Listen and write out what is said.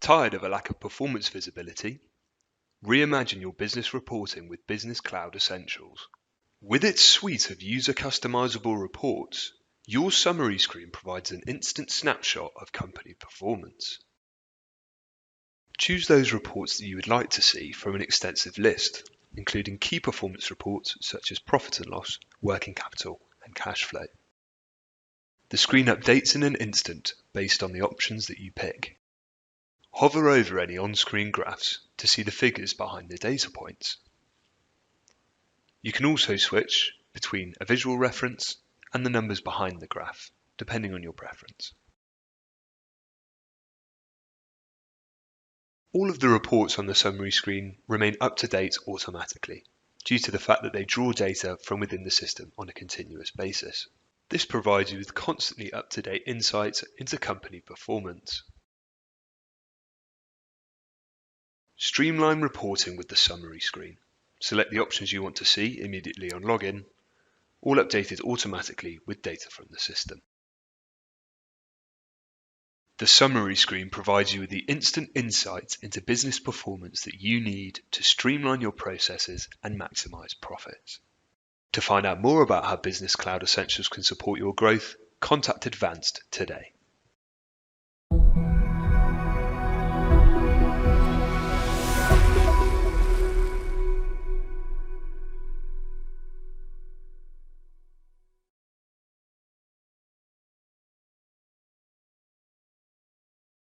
Tired of a lack of performance visibility? Reimagine your business reporting with Business Cloud Essentials. With its suite of user customizable reports, your summary screen provides an instant snapshot of company performance. Choose those reports that you would like to see from an extensive list, including key performance reports such as profit and loss, working capital, and cash flow. The screen updates in an instant based on the options that you pick. Hover over any on-screen graphs to see the figures behind the data points. You can also switch between a visual reference and the numbers behind the graph, depending on your preference. All of the reports on the summary screen remain up to date automatically, due to the fact that they draw data from within the system on a continuous basis. This provides you with constantly up-to-date insights into company performance. Streamline reporting with the summary screen. Select the options you want to see immediately on login, all updated automatically with data from the system. The summary screen provides you with the instant insights into business performance that you need to streamline your processes and maximize profits. To find out more about how Business Cloud Essentials can support your growth, contact Advanced today.